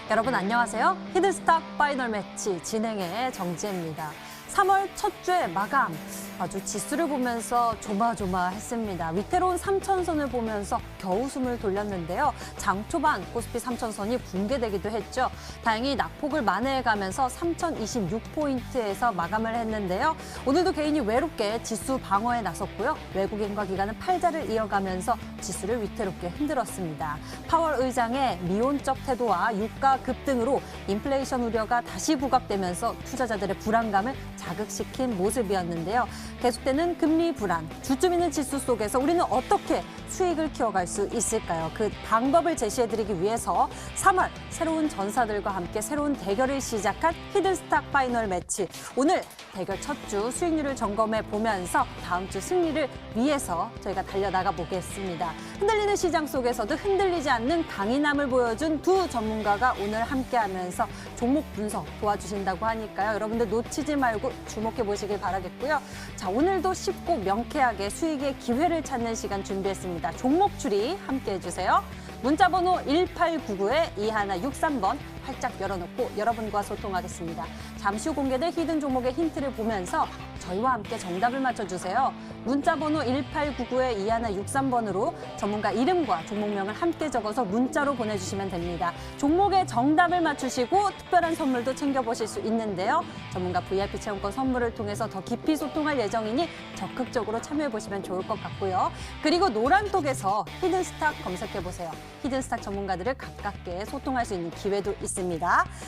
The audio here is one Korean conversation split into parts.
여러분 안녕하세요. 히든스탁 파이널 매치 진행의 정지혜입니다. 3월 첫 주의 마감, 아주 지수를 보면서 조마조마했습니다. 위태로운 3천선을 보면서 겨우 숨을 돌렸는데요. 장 초반 코스피 3천선이 붕괴되기도 했죠. 다행히 낙폭을 만회해가면서 3,026포인트에서 마감을 했는데요. 오늘도 개인이 외롭게 지수 방어에 나섰고요. 외국인과 기관은 팔자를 이어가면서 지수를 위태롭게 흔들었습니다. 파월 의장의 미온적 태도와 유가 급등으로 인플레이션 우려가 다시 부각되면서 투자자들의 불안감을 자극시킨 모습이었는데요. 계속되는 금리 불안, 주춤 있는 지수 속에서 우리는 어떻게 수익을 키워갈 수 있을까요? 그 방법을 제시해드리기 위해서 3월 새로운 전사들과 함께 새로운 대결을 시작한 히든스탁 파이널 매치. 오늘 대결 첫 주 수익률을 점검해 보면서 다음 주 승리를 위해서 저희가 달려나가 보겠습니다. 흔들리는 시장 속에서도 흔들리지 않는 강인함을 보여준 두 전문가가 오늘 함께하면서 종목 분석 도와주신다고 하니까요. 여러분들 놓치지 말고 주목해 보시길 바라겠고요. 자, 오늘도 쉽고 명쾌하게 수익의 기회를 찾는 시간 준비했습니다. 종목 추리 함께 해주세요. 문자번호 1899-2163번 활짝 열어놓고 여러분과 소통하겠습니다. 잠시 후 공개될 히든 종목의 힌트를 보면서 저희와 함께 정답을 맞춰주세요. 문자번호 1899-2163번으로 전문가 이름과 종목명을 함께 적어서 문자로 보내주시면 됩니다. 종목의 정답을 맞추시고 특별한 선물도 챙겨보실 수 있는데요. 전문가 VIP 체험권 선물을 통해서 더 깊이 소통할 예정이니 적극적으로 참여해보시면 좋을 것 같고요. 그리고 노란톡에서 히든스탁 검색해보세요. 히든스탁 전문가들을 가깝게 소통할 수 있는 기회도 있습니다.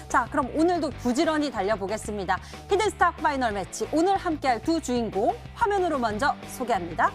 자, 그럼 오늘도 부지런히 달려보겠습니다. 히든스탁 파이널 매치, 오늘 함께할 두 주인공 화면으로 먼저 소개합니다.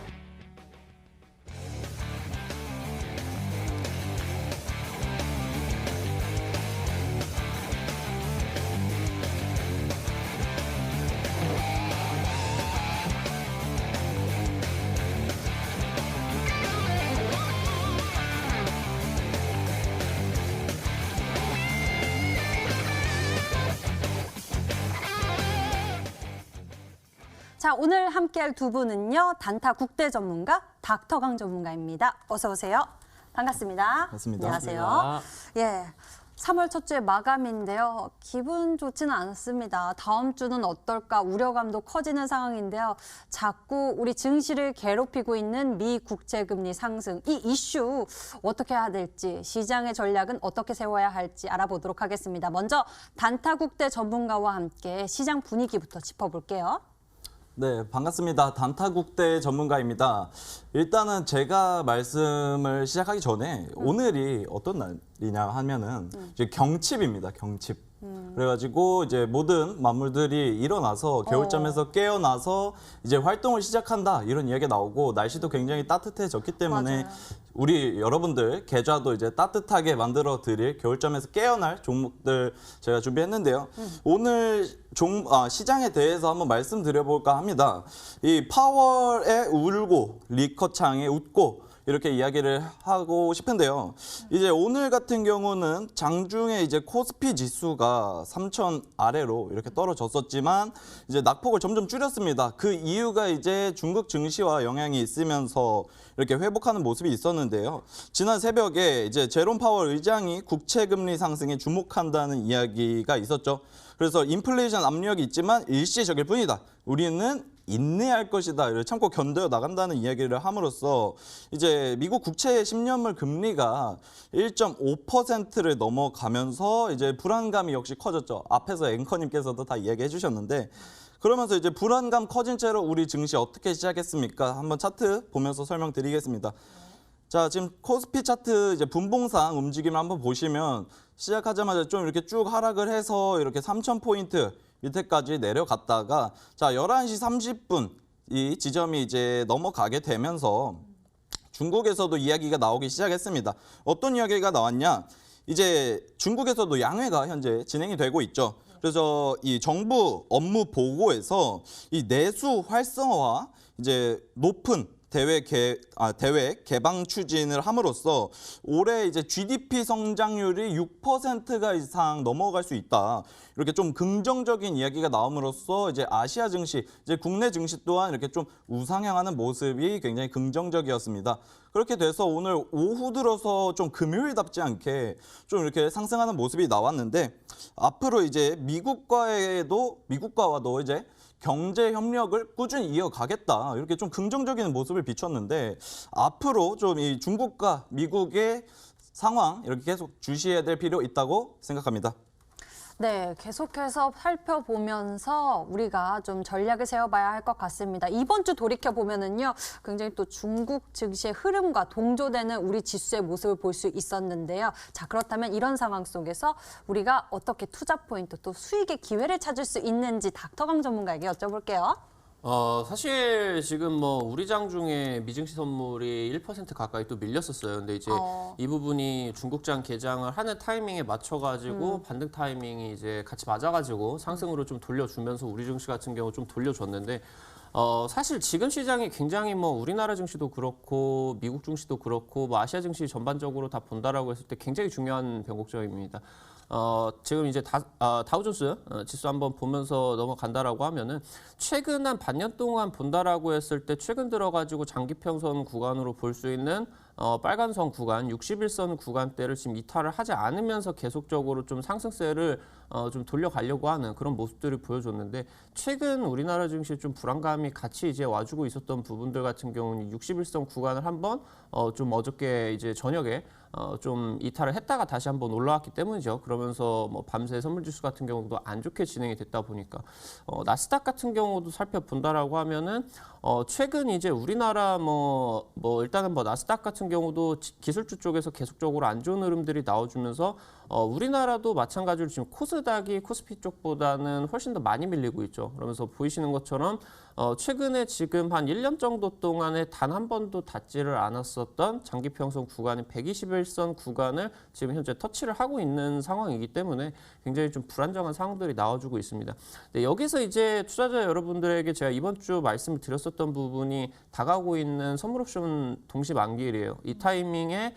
자, 오늘 함께할 두 분은요. 단타 국대 전문가 닥터강 전문가입니다. 어서 오세요. 반갑습니다. 반갑습니다. 안녕하세요. 예, 3월 첫 주의 마감인데요. 기분 좋지는 않습니다. 다음 주는 어떨까 우려감도 커지는 상황인데요. 자꾸 우리 증시를 괴롭히고 있는 미 국채금리 상승, 이 이슈 어떻게 해야 될지, 시장의 전략은 어떻게 세워야 할지 알아보도록 하겠습니다. 먼저 단타 국대 전문가와 함께 시장 분위기부터 짚어볼게요. 네, 반갑습니다. 단타국대 전문가입니다. 일단은 제가 말씀을 시작하기 전에 오늘이 어떤 날이냐 하면은 이제 경칩입니다. 경칩. 그래가지고 이제 모든 만물들이 일어나서 겨울잠에서 깨어나서 이제 활동을 시작한다 이런 이야기가 나오고 날씨도 굉장히 따뜻해졌기 때문에 맞아요. 우리 여러분들 계좌도 이제 따뜻하게 만들어 드릴 겨울잠에서 깨어날 종목들 제가 준비했는데요. 오늘 시장에 대해서 한번 말씀드려볼까 합니다. 이 파월에 울고 리커창에 웃고 이렇게 이야기를 하고 싶은데요. 이제 오늘 같은 경우는 장중에 이제 코스피 지수가 3,000 아래로 이렇게 떨어졌었지만 이제 낙폭을 점점 줄였습니다. 그 이유가 이제 중국 증시와 영향이 있으면서 이렇게 회복하는 모습이 있었는데요. 지난 새벽에 이제 제롬 파월 의장이 국채 금리 상승에 주목한다는 이야기가 있었죠. 그래서 인플레이션 압력이 있지만 일시적일 뿐이다. 우리는 인내할 것이다. 이를 참고 견뎌 나간다는 이야기를 함으로써 이제 미국 국채 10년물 금리가 1.5%를 넘어가면서 이제 불안감이 역시 커졌죠. 앞에서 앵커님께서도 다 이야기해 주셨는데 그러면서 이제 불안감 커진 채로 우리 증시 어떻게 시작했습니까? 한번 차트 보면서 설명드리겠습니다. 자, 지금 코스피 차트 이제 분봉상 움직임을 한번 보시면 시작하자마자 좀 이렇게 쭉 하락을 해서 이렇게 3,000포인트 밑에까지 내려갔다가 자, 11시 30분 이 지점이 이제 넘어가게 되면서 중국에서도 이야기가 나오기 시작했습니다. 어떤 이야기가 나왔냐? 이제 중국에서도 양회가 현재 진행이 되고 있죠. 그래서 이 정부 업무 보고에서 이 내수 활성화와 이제 높은 대외 개방 추진을 함으로써 올해 이제 GDP 성장률이 6%가 이상 넘어갈 수 있다. 이렇게 좀 긍정적인 이야기가 나옴으로써 이제 아시아 증시, 이제 국내 증시 또한 이렇게 좀 우상향하는 모습이 굉장히 긍정적이었습니다. 그렇게 돼서 오늘 오후 들어서 좀 금요일답지 않게 좀 이렇게 상승하는 모습이 나왔는데 앞으로 이제 미국과와도 이제 경제 협력을 꾸준히 이어가겠다. 이렇게 좀 긍정적인 모습을 비췄는데 앞으로 좀 이 중국과 미국의 상황 이렇게 계속 주시해야 될 필요 있다고 생각합니다. 네, 계속해서 살펴보면서 우리가 좀 전략을 세워봐야 할 것 같습니다. 이번 주 돌이켜보면은요, 굉장히 또 중국 증시의 흐름과 동조되는 우리 지수의 모습을 볼 수 있었는데요. 자, 그렇다면 이런 상황 속에서 우리가 어떻게 투자 포인트 또 수익의 기회를 찾을 수 있는지 닥터강 전문가에게 여쭤볼게요. 사실 지금 뭐 우리 장 중에 미증시 선물이 1% 가까이 또 밀렸었어요. 근데 이제 이 부분이 중국장 개장을 하는 타이밍에 맞춰가지고 반등 타이밍이 이제 같이 맞아가지고 상승으로 좀 돌려주면서 우리 증시 같은 경우 좀 돌려줬는데 사실 지금 시장이 굉장히 뭐 우리나라 증시도 그렇고 미국 증시도 그렇고 뭐 아시아 증시 전반적으로 다 본다라고 했을 때 굉장히 중요한 변곡점입니다. 지금 이제 다우존스 지수 한번 보면서 넘어간다라고 하면은 최근 한 반년 동안 본다라고 했을 때 최근 들어가지고 장기평선 구간으로 볼 수 있는 빨간선 구간, 61선 구간대를 지금 이탈을 하지 않으면서 계속적으로 좀 상승세를 좀 돌려가려고 하는 그런 모습들을 보여줬는데 최근 우리나라 증시 좀 불안감이 같이 이제 와주고 있었던 부분들 같은 경우는 61선 구간을 한번 좀 어저께 이제 저녁에 좀 이탈을 했다가 다시 한번 올라왔기 때문이죠. 그러면서 뭐 밤새 선물지수 같은 경우도 안 좋게 진행이 됐다 보니까 나스닥 같은 경우도 살펴본다라고 하면은 최근 이제 우리나라 뭐 일단은 뭐 나스닥 같은 경우도 기술주 쪽에서 계속적으로 안 좋은 흐름들이 나와주면서 우리나라도 마찬가지로 지금 코스닥이 코스피 쪽보다는 훨씬 더 많이 밀리고 있죠. 그러면서 보이시는 것처럼 최근에 지금 한 1년 정도 동안에 단 한 번도 닿지를 않았었던 장기평선 구간인 121선 구간을 지금 현재 터치를 하고 있는 상황이기 때문에 굉장히 좀 불안정한 상황들이 나와주고 있습니다. 네, 여기서 이제 투자자 여러분들에게 제가 이번 주 말씀을 드렸었던 부분이 다가오고 있는 선물옵션 동시 만기일이에요. 이 타이밍에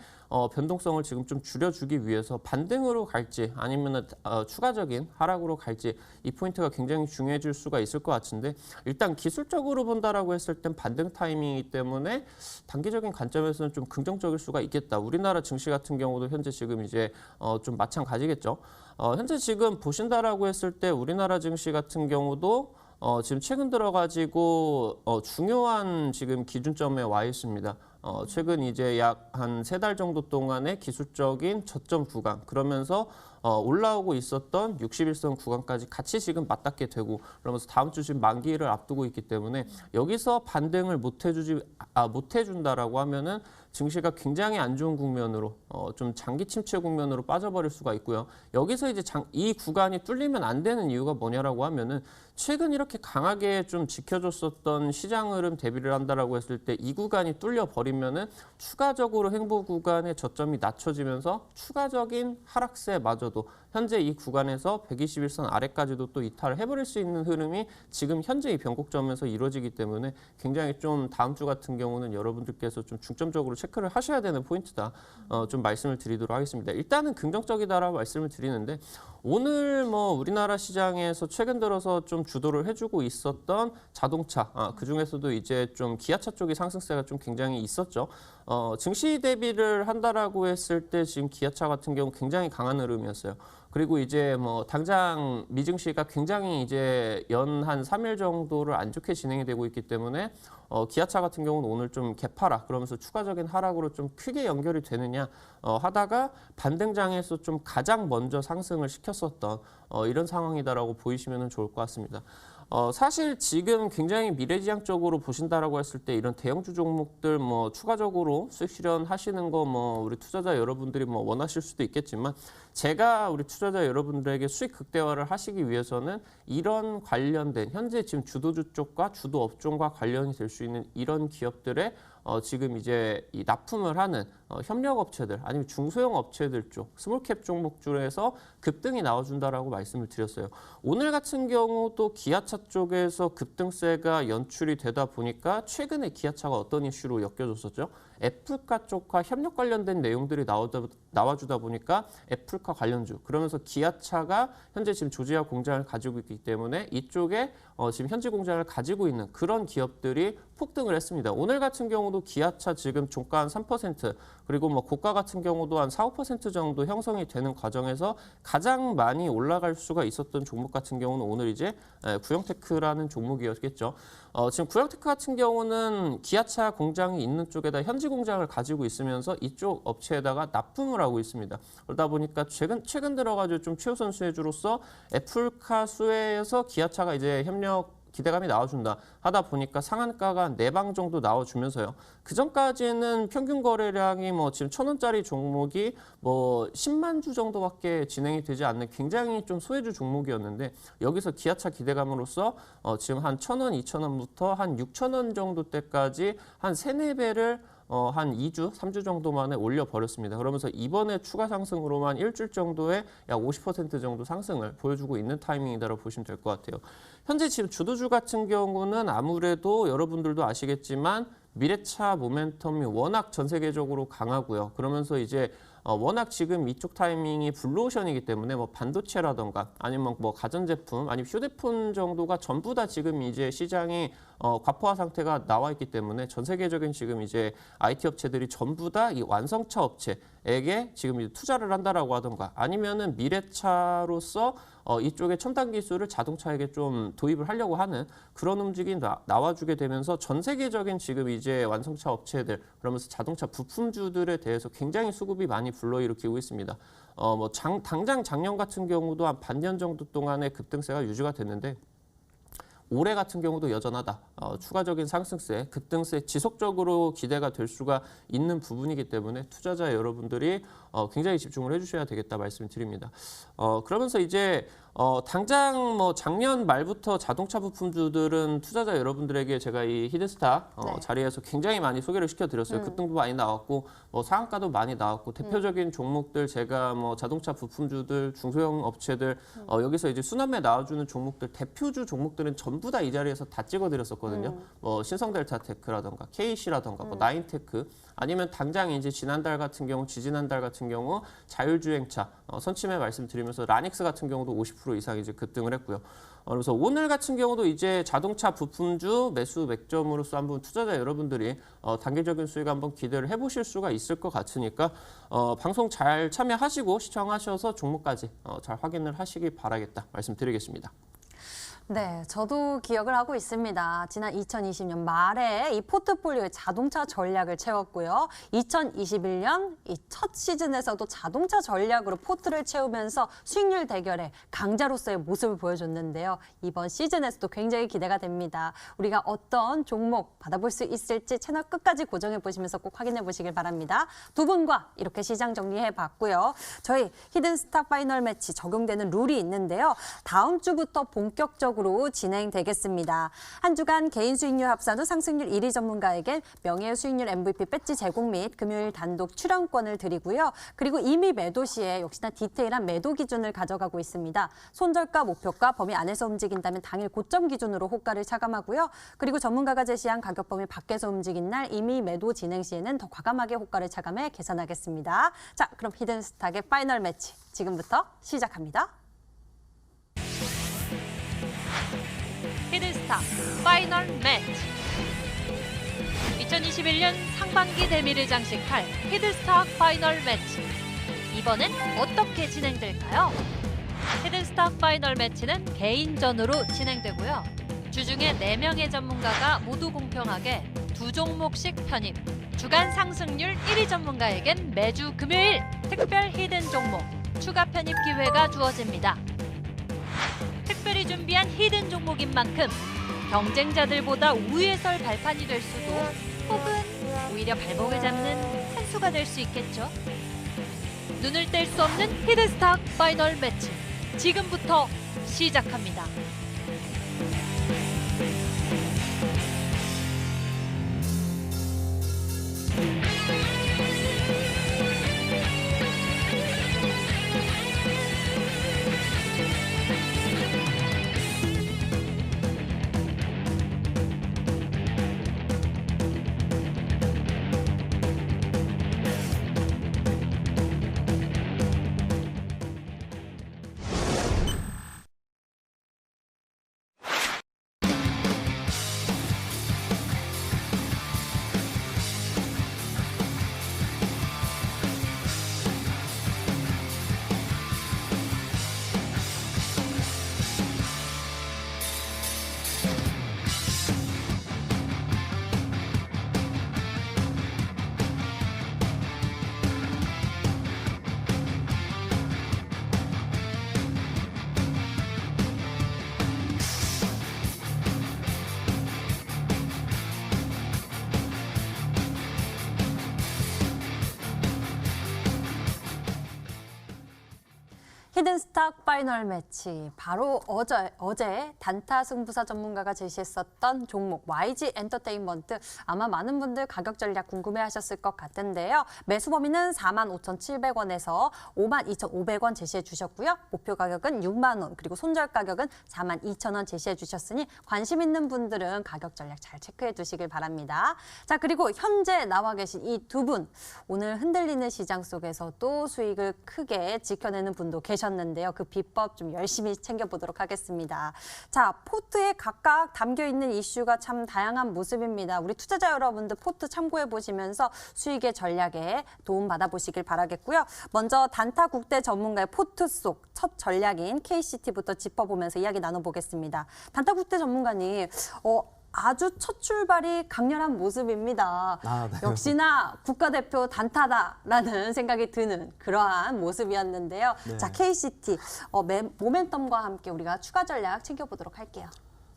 변동성을 지금 좀 줄여주기 위해서 반등으로 갈지 아니면 추가적인 하락으로 갈지 이 포인트가 굉장히 중요해질 수가 있을 것 같은데 일단 기술적으로 본다라고 했을 땐 반등 타이밍이기 때문에 단기적인 관점에서는 좀 긍정적일 수가 있겠다. 우리나라 증시 같은 경우도 현재 지금 이제 좀 마찬가지겠죠. 현재 지금 보신다라고 했을 때 우리나라 증시 같은 경우도 지금 최근 들어가지고 중요한 지금 기준점에 와 있습니다. 최근 이제 약 한 3달 정도 동안의 기술적인 저점 구간 그러면서 올라오고 있었던 61선 구간까지 같이 지금 맞닿게 되고 그러면서 다음 주 지금 만기를 앞두고 있기 때문에 여기서 반등을 못 해준다라고 하면은 증시가 굉장히 안 좋은 국면으로 좀 장기 침체 국면으로 빠져버릴 수가 있고요. 여기서 이제 이 구간이 뚫리면 안 되는 이유가 뭐냐라고 하면은 최근 이렇게 강하게 좀 지켜줬었던 시장 흐름 대비를 한다라고 했을 때 이 구간이 뚫려 버리면은 추가적으로 횡보 구간의 저점이 낮춰지면서 추가적인 하락세마저도 현재 이 구간에서 121선 아래까지도 또 이탈을 해버릴 수 있는 흐름이 지금 현재 이 변곡점에서 이루어지기 때문에 굉장히 좀 다음 주 같은 경우는 여러분들께서 좀 중점적으로 체크를 하셔야 되는 포인트다. 좀 말씀을 드리도록 하겠습니다. 일단은 긍정적이다라고 말씀을 드리는데 오늘 뭐 우리나라 시장에서 최근 들어서 좀 주도를 해주고 있었던 자동차 그중에서도 이제 좀 기아차 쪽의 상승세가 좀 굉장히 있었죠. 증시 대비를 한다라고 했을 때 지금 기아차 같은 경우 굉장히 강한 흐름이었어요. 그리고 이제 뭐 당장 미증시가 굉장히 이제 연 한 3일 정도를 안 좋게 진행이 되고 있기 때문에 기아차 같은 경우는 오늘 좀 개파락 그러면서 추가적인 하락으로 좀 크게 연결이 되느냐 하다가 반등장에서 좀 가장 먼저 상승을 시켰었던 이런 상황이다라고 보이시면 좋을 것 같습니다. 사실 지금 굉장히 미래지향적으로 보신다라고 했을 때 이런 대형주 종목들 뭐 추가적으로 수익 실현하시는 거 뭐 우리 투자자 여러분들이 뭐 원하실 수도 있겠지만 제가 우리 투자자 여러분들에게 수익 극대화를 하시기 위해서는 이런 관련된 현재 지금 주도주 쪽과 주도 업종과 관련이 될 수 있는 이런 기업들의 지금 이제 이 납품을 하는 협력업체들 아니면 중소형 업체들 쪽 스몰캡 종목 중에서 급등이 나와준다라고 말씀을 드렸어요. 오늘 같은 경우도 기아차 기아차 쪽에서 급등세가 연출이 되다 보니까 최근에 기아차가 어떤 이슈로 엮여졌었죠? 애플카 쪽과 협력 관련된 내용들이 나와주다 보니까 애플카 관련주, 그러면서 기아차가 현재 지금 조지아 공장을 가지고 있기 때문에 이쪽에 지금 현지 공장을 가지고 있는 그런 기업들이 폭등을 했습니다. 오늘 같은 경우도 기아차 지금 종가 한 3%, 그리고 뭐 고가 같은 경우도 한 4, 5% 정도 형성이 되는 과정에서 가장 많이 올라갈 수가 있었던 종목 같은 경우는 오늘 이제 구형테크라는 종목이었겠죠. 지금 구형테크 같은 경우는 기아차 공장이 있는 쪽에다 현지 공장을 가지고 있으면서 이쪽 업체에다가 납품을 하고 있습니다. 그러다 보니까 최근 들어가지고 좀 최우선 수혜주로서 애플카 수혜에서 기아차가 이제 협력 기대감이 나와준다 하다 보니까 상한가가 4방 정도 나와주면서요. 그 전까지는 평균 거래량이 뭐 지금 1,000원짜리 종목이 뭐 10만 주 정도밖에 진행이 되지 않는 굉장히 좀 소외주 종목이었는데, 여기서 기아차 기대감으로써 지금 한 1,000원, 2,000원부터 한 6,000원 정도 때까지 한 3, 4배를 한 2주, 3주 정도 만에 올려버렸습니다. 그러면서 이번에 추가 상승으로만 일주일 정도의 약 50% 정도 상승을 보여주고 있는 타이밍이다라고 보시면 될 것 같아요. 현재 지금 주도주 같은 경우는 아무래도 여러분들도 아시겠지만 미래차 모멘텀이 워낙 전 세계적으로 강하고요. 그러면서 이제 워낙 지금 이쪽 타이밍이 블루오션이기 때문에 뭐 반도체라던가 아니면 뭐 가전제품 아니면 휴대폰 정도가 전부 다 지금 이제 시장이 과포화 상태가 나와 있기 때문에 전 세계적인 지금 이제 IT 업체들이 전부 다 이 완성차 업체에게 지금 이제 투자를 한다라고 하던가 아니면은 미래차로서 이쪽에 첨단 기술을 자동차에게 좀 도입을 하려고 하는 그런 움직임이 나와주게 되면서 전 세계적인 지금 이제 완성차 업체들, 그러면서 자동차 부품주들에 대해서 굉장히 수급이 많이 불러일으키고 있습니다. 당장 작년 같은 경우도 한 반년 정도 동안의 급등세가 유지가 됐는데, 올해 같은 경우도 여전하다. 추가적인 상승세, 급등세 지속적으로 기대가 될 수가 있는 부분이기 때문에 투자자 여러분들이 굉장히 집중을 해주셔야 되겠다 말씀을 드립니다. 그러면서 이제 당장 뭐 작년 말부터 자동차 부품주들은 투자자 여러분들에게 제가 이 히든스탁 자리에서 굉장히 많이 소개를 시켜드렸어요. 급등도 많이 나왔고 뭐 상한가도 많이 나왔고 대표적인 종목들 제가 뭐 자동차 부품주들, 중소형 업체들 여기서 이제 순환매 나와주는 종목들 대표주 종목들은 전부 다 이 자리에서 다 찍어드렸었거든요. 뭐 신성델타테크라던가 KC라던가 뭐 나인테크 아니면 당장 이제 지난달 같은 경우, 지지난달 같은 경우 자율주행차 선침해 말씀드리면서 라닉스 같은 경우도 50% 이상 이제 급등을 했고요. 그래서 오늘 같은 경우도 이제 자동차 부품주 매수 맥점으로서 한번 투자자 여러분들이 단기적인 수익 한번 기대를 해보실 수가 있을 것 같으니까 방송 잘 참여하시고 시청하셔서 종목까지 잘 확인을 하시기 바라겠다 말씀드리겠습니다. 네, 저도 기억을 하고 있습니다. 지난 2020년 말에 이 포트폴리오의 자동차 전략을 채웠고요. 2021년 이 첫 시즌에서도 자동차 전략으로 포트를 채우면서 수익률 대결에 강자로서의 모습을 보여줬는데요. 이번 시즌에서도 굉장히 기대가 됩니다. 우리가 어떤 종목 받아볼 수 있을지 채널 끝까지 고정해 보시면서 꼭 확인해 보시길 바랍니다. 두 분과 이렇게 시장 정리해 봤고요. 저희 히든스탁 파이널 매치 적용되는 룰이 있는데요. 다음 주부터 본격적으로 진행되겠습니다. 한 주간 개인 수익률 합산 후 상승률 1위 전문가에겐 명예 수익률 MVP 배지 제공 및 금요일 단독 출연권을 드리고요. 그리고 이미 매도 시에 역시나 디테일한 매도 기준을 가져가고 있습니다. 손절가, 목표가 범위 안에서 움직인다면 당일 고점 기준으로 호가를 차감하고요. 그리고 전문가가 제시한 가격 범위 밖에서 움직인 날 이미 매도 진행 시에는 더 과감하게 호가를 차감해 계산하겠습니다. 자, 그럼 히든스탁의 파이널 매치 지금부터 시작합니다. 히든스탁 파이널 매치 2021년 상반기 대미를 장식할 히든스탁 파이널 매치 이번엔 어떻게 진행될까요? 히든스탁 파이널 매치는 개인전으로 진행되고요. 주중에 4명의 전문가가 모두 공평하게 2종목씩 편입 주간 상승률 1위 전문가에겐 매주 금요일 특별 히든 종목 추가 편입 기회가 주어집니다. 특별히 준비한 히든 종목인 만큼 경쟁자들보다 우위에 설 발판이 될 수도 혹은 오히려 발목을 잡는 한 수가 될 수 있겠죠. 눈을 뗄 수 없는 히든스탁 파이널 매치 지금부터 시작합니다. 히든스탁 파이널 매치, 바로 어제 단타 승부사 전문가가 제시했었던 종목 YG 엔터테인먼트, 아마 많은 분들 가격 전략 궁금해하셨을 것 같은데요. 매수 범위는 45,700원에서 52,500원 제시해 주셨고요. 목표 가격은 6만 원, 그리고 손절 가격은 42,000원 제시해 주셨으니 관심 있는 분들은 가격 전략 잘 체크해 두시길 바랍니다. 자, 그리고 현재 나와 계신 이 두 분, 오늘 흔들리는 시장 속에서도 수익을 크게 지켜내는 분도 계셨는데요. 그 비법 좀 열심히 챙겨보도록 하겠습니다. 자, 포트에 각각 담겨있는 이슈가 참 다양한 모습입니다. 우리 투자자 여러분들 포트 참고해 보시면서 수익의 전략에 도움 받아보시길 바라겠고요. 먼저 단타 국대 전문가의 포트 속 첫 전략인 KCT부터 짚어보면서 이야기 나눠보겠습니다. 단타 국대 전문가님, 아주 첫 출발이 강렬한 모습입니다. 네. 역시나 국가대표 단타다라는 생각이 드는 그러한 모습이었는데요. 네. 자, KCT 모멘텀과 함께 우리가 추가 전략 챙겨보도록 할게요.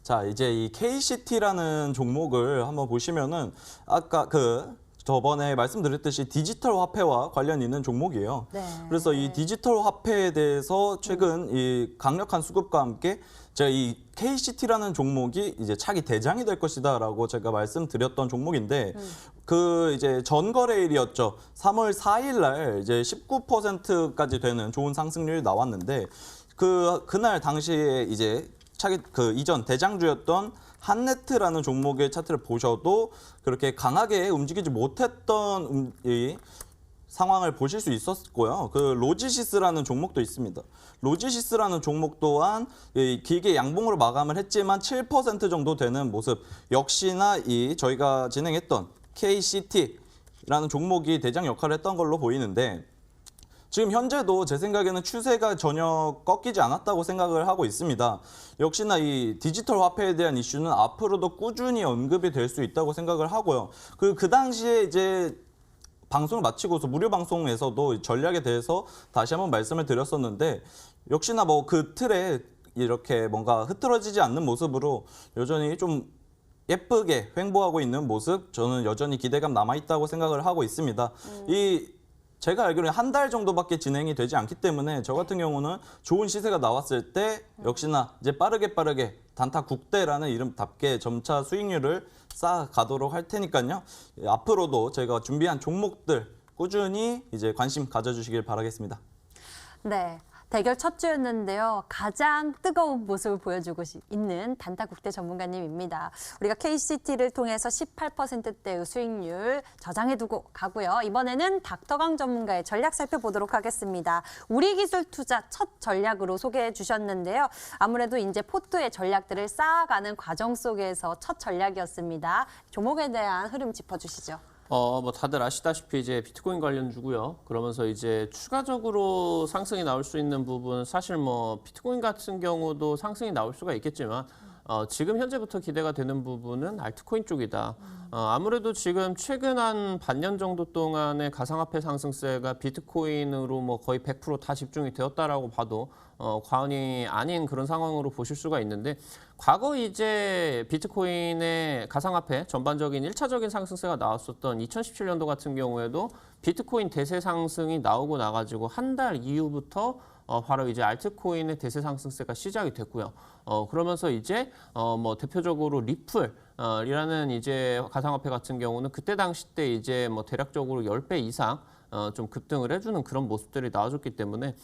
자, 이제 이 KCT라는 종목을 한번 보시면은 아까 저번에 말씀드렸듯이 디지털 화폐와 관련 있는 종목이에요. 네. 그래서 이 디지털 화폐에 대해서 최근 이 강력한 수급과 함께 제가 이 KCT라는 종목이 이제 차기 대장이 될 것이다라고 제가 말씀드렸던 종목인데 이제 전거래일이었죠. 3월 4일 날 이제 19%까지 되는 좋은 상승률이 나왔는데 그날 당시에 이제 차기 이전 대장주였던 한네트라는 종목의 차트를 보셔도 그렇게 강하게 움직이지 못했던 이 상황을 보실 수 있었고요. 로지시스라는 종목도 있습니다. 로지시스라는 종목 또한 길게 양봉으로 마감을 했지만 7% 정도 되는 모습. 역시나 저희가 진행했던 KCT라는 종목이 대장 역할을 했던 걸로 보이는데, 지금 현재도 제 생각에는 추세가 전혀 꺾이지 않았다고 생각을 하고 있습니다. 역시나 이 디지털 화폐에 대한 이슈는 앞으로도 꾸준히 언급이 될 수 있다고 생각을 하고요. 그 당시에 이제 방송을 마치고서 무료 방송에서도 전략에 대해서 다시 한번 말씀을 드렸었는데, 역시나 그 틀에 이렇게 뭔가 흐트러지지 않는 모습으로 여전히 좀 예쁘게 횡보하고 있는 모습, 저는 여전히 기대감 남아있다고 생각을 하고 있습니다. 제가 알기로는 한 달 정도밖에 진행이 되지 않기 때문에 저 같은 경우는 좋은 시세가 나왔을 때 역시나 이제 빠르게 단타 국대라는 이름답게 점차 수익률을 쌓아가도록 할 테니까요. 앞으로도 제가 준비한 종목들 꾸준히 이제 관심 가져주시길 바라겠습니다. 네. 대결 첫 주였는데요. 가장 뜨거운 모습을 보여주고 있는 단타 국대 전문가님입니다. 우리가 KCT를 통해서 18%대의 수익률 저장해두고 가고요. 이번에는 닥터강 전문가의 전략 살펴보도록 하겠습니다. 우리기술 투자 첫 전략으로 소개해 주셨는데요. 아무래도 이제 포트의 전략들을 쌓아가는 과정 속에서 첫 전략이었습니다. 종목에 대한 흐름 짚어주시죠. 다들 아시다시피 이제 비트코인 관련주고요. 그러면서 이제 추가적으로 상승이 나올 수 있는 부분, 사실 비트코인 같은 경우도 상승이 나올 수가 있겠지만 지금 현재부터 기대가 되는 부분은 알트코인 쪽이다. 아무래도 지금 최근 한 반년 정도 동안의 가상화폐 상승세가 비트코인으로 거의 100% 다 집중이 되었다라고 봐도 과언이 아닌 그런 상황으로 보실 수가 있는데, 과거 이제 비트코인의 가상화폐 전반적인 1차적인 상승세가 나왔었던 2017년도 같은 경우에도 비트코인 대세 상승이 나오고 나가지고 한 달 이후부터 바로 이제 알트코인의 대세 상승세가 시작이 됐고요. 그러면서 이제 대표적으로 리플이라는 이제 가상화폐 같은 경우는 그때 당시 때 이제 대략적으로 10배 이상 좀 급등을 해주는 그런 모습들이 나와줬기 때문에